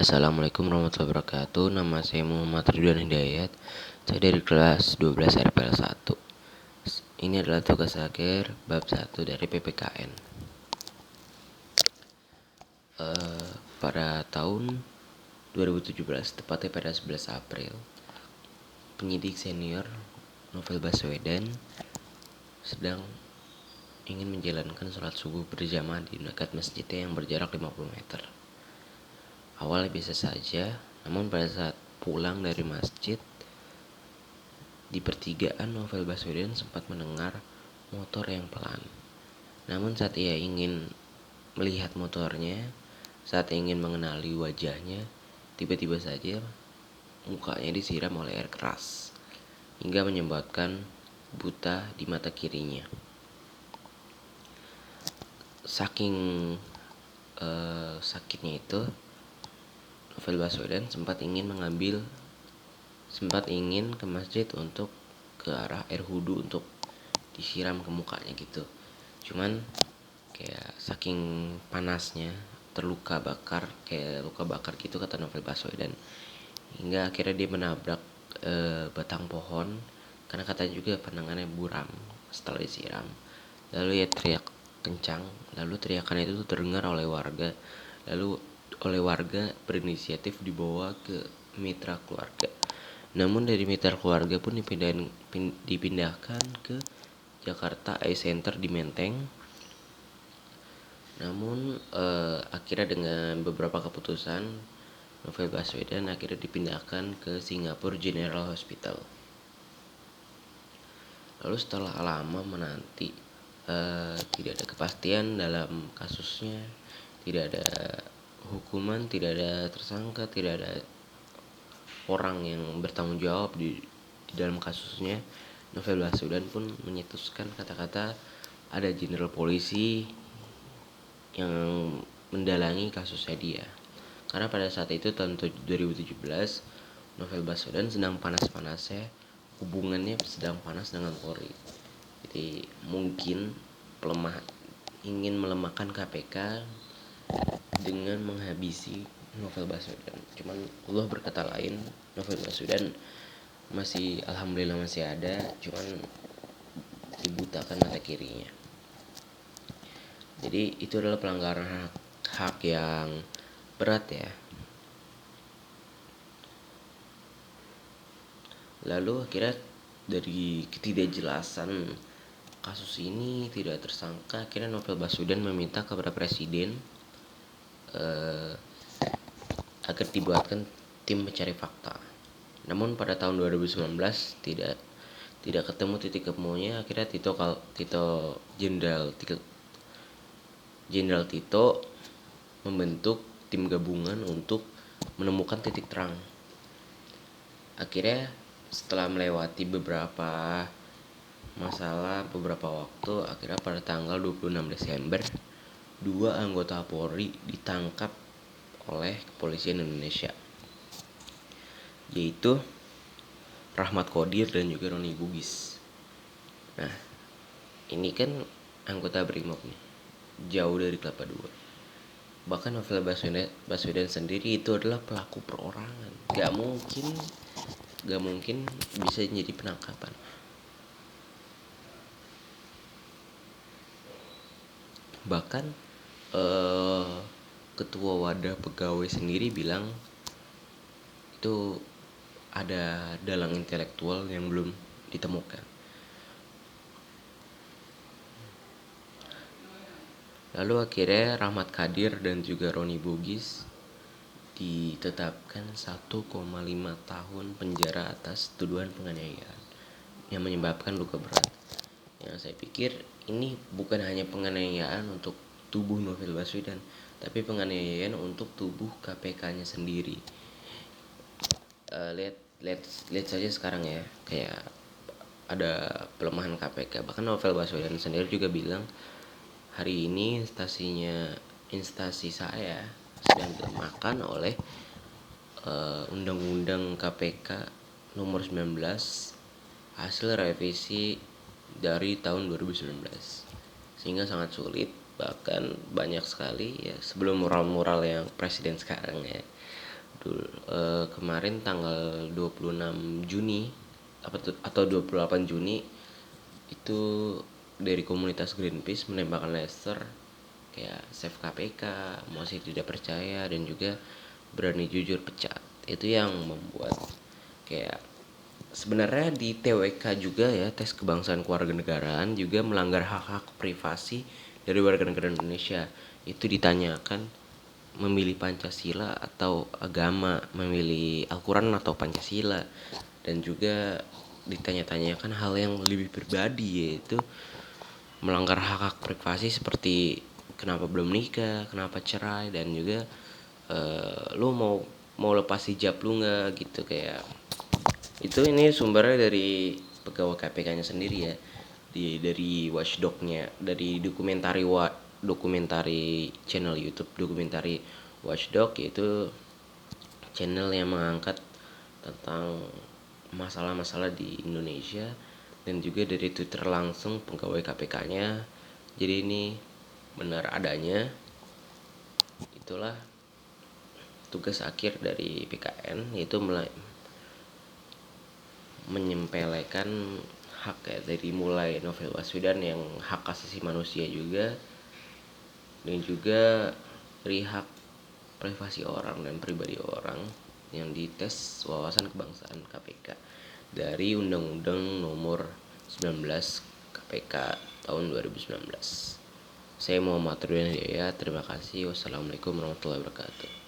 Assalamualaikum warahmatullahi wabarakatuh. Nama saya Muhammad Ridwan Hidayat. Saya dari kelas 12 RPL 1. Ini adalah tugas akhir bab 1 dari PPKN. Pada tahun 2017, tepatnya pada 11 April, penyidik senior Novel Baswedan sedang ingin menjalankan sholat subuh berjamaah di dekat masjidnya yang berjarak 50 meter. Awalnya biasa saja, namun pada saat pulang dari masjid, di pertigaan Novel Baswedan sempat mendengar motor yang pelan. Namun saat ia ingin melihat motornya, saat ingin mengenali wajahnya, tiba-tiba saja mukanya disiram oleh air keras, hingga menyebabkan buta di mata kirinya. Saking sakitnya itu, Novel Baswedan sempat ingin ke masjid untuk ke arah air wudhu untuk disiram ke mukanya gitu. Cuman kayak saking panasnya, luka bakar gitu kata Novel Baswedan, hingga akhirnya dia menabrak batang pohon karena katanya juga pandangannya buram setelah disiram. Lalu ia teriak kencang, lalu teriakan itu terdengar oleh warga. Lalu oleh warga berinisiatif dibawa ke mitra keluarga. Namun dari mitra keluarga pun dipindahkan ke Jakarta Eye Center di Menteng. Namun akhirnya dengan beberapa keputusan, Novel Baswedan akhirnya dipindahkan ke Singapore General Hospital. Lalu setelah lama menanti, tidak ada kepastian dalam kasusnya, tidak ada hukuman, tidak ada tersangka, tidak ada orang yang bertanggung jawab di dalam kasusnya. Novel Baswedan pun menyetuskan kata-kata ada jenderal polisi yang mendalangi kasusnya dia. Karena pada saat itu tahun 2017, Novel Baswedan sedang panas-panasnya, hubungannya sedang panas dengan Polri. Jadi mungkin ingin melemahkan KPK dengan menghabisi Novel Baswedan. Cuman Allah berkata lain, Novel Baswedan alhamdulillah masih ada, cuman dibutakan mata kirinya. Jadi itu adalah pelanggaran hak yang berat ya. Lalu akhirnya dari ketidakjelasan kasus ini tidak tersangka, akhirnya Novel Baswedan meminta kepada presiden agar dibuatkan tim pencari fakta. Namun pada tahun 2019 tidak ketemu titik temunya. Akhirnya Jenderal Tito membentuk tim gabungan untuk menemukan titik terang. Akhirnya setelah melewati beberapa waktu, akhirnya pada tanggal 26 Desember 2 anggota Polri ditangkap oleh kepolisian Indonesia, yaitu Rahmat Qodir dan juga Roni Bugis. Nah, ini kan anggota Brimob nih, jauh dari Kelapa II. Bahkan Novel Baswedan sendiri itu adalah pelaku perorangan. Gak mungkin bisa jadi penangkapan. Bahkan ketua wadah pegawai sendiri bilang itu ada dalang intelektual yang belum ditemukan. Lalu akhirnya Rahmat Kadir dan juga Roni Bugis ditetapkan 1,5 tahun penjara atas tuduhan penganiayaan yang menyebabkan luka berat. Yang saya pikir ini bukan hanya penganiayaan untuk tubuh Novel Baswedan, tapi penganiayaan untuk tubuh KPK-nya sendiri. Lihat saja sekarang ya, kayak ada pelemahan KPK. Bahkan Novel Baswedan sendiri juga bilang, hari ini instansi saya sedang dilemahkan oleh Undang-Undang KPK nomor 19 hasil revisi dari tahun 2019, sehingga sangat sulit. Bahkan banyak sekali ya, sebelum mural-mural yang presiden sekarang ya, kemarin tanggal 26 Juni atau 28 Juni itu dari komunitas Greenpeace menembakkan laser kayak Save KPK, mosi tidak percaya, dan juga berani jujur pecat. Itu yang membuat kayak sebenarnya di TWK juga ya, tes kebangsaan kewarganegaraan juga melanggar hak-hak privasi dari warga negara Indonesia. Itu ditanyakan memilih Pancasila atau agama, memilih Al-Quran atau Pancasila, dan juga ditanya-tanyakan hal yang lebih pribadi, yaitu melanggar hak-hak privasi seperti kenapa belum nikah, kenapa cerai, dan juga lu mau lepas hijab lu nggak gitu. Kayak itu, ini sumbernya dari pegawai KPK-nya sendiri ya, dari watchdog-nya, dari dokumentari channel YouTube dokumentari Watchdog, yaitu channel yang mengangkat tentang masalah-masalah di Indonesia, dan juga dari Twitter langsung pegawai KPK-nya. Jadi ini benar adanya. Itulah tugas akhir dari PKN, yaitu menyempelekan hak ya, dari mulai Novel Baswedan yang hak asasi manusia juga, dan juga dari hak privasi orang dan pribadi orang yang dites wawasan kebangsaan KPK dari Undang-Undang Nomor 19 KPK tahun 2019. Saya Muhammad Rudin Jaya, terima kasih. Wassalamualaikum warahmatullahi wabarakatuh.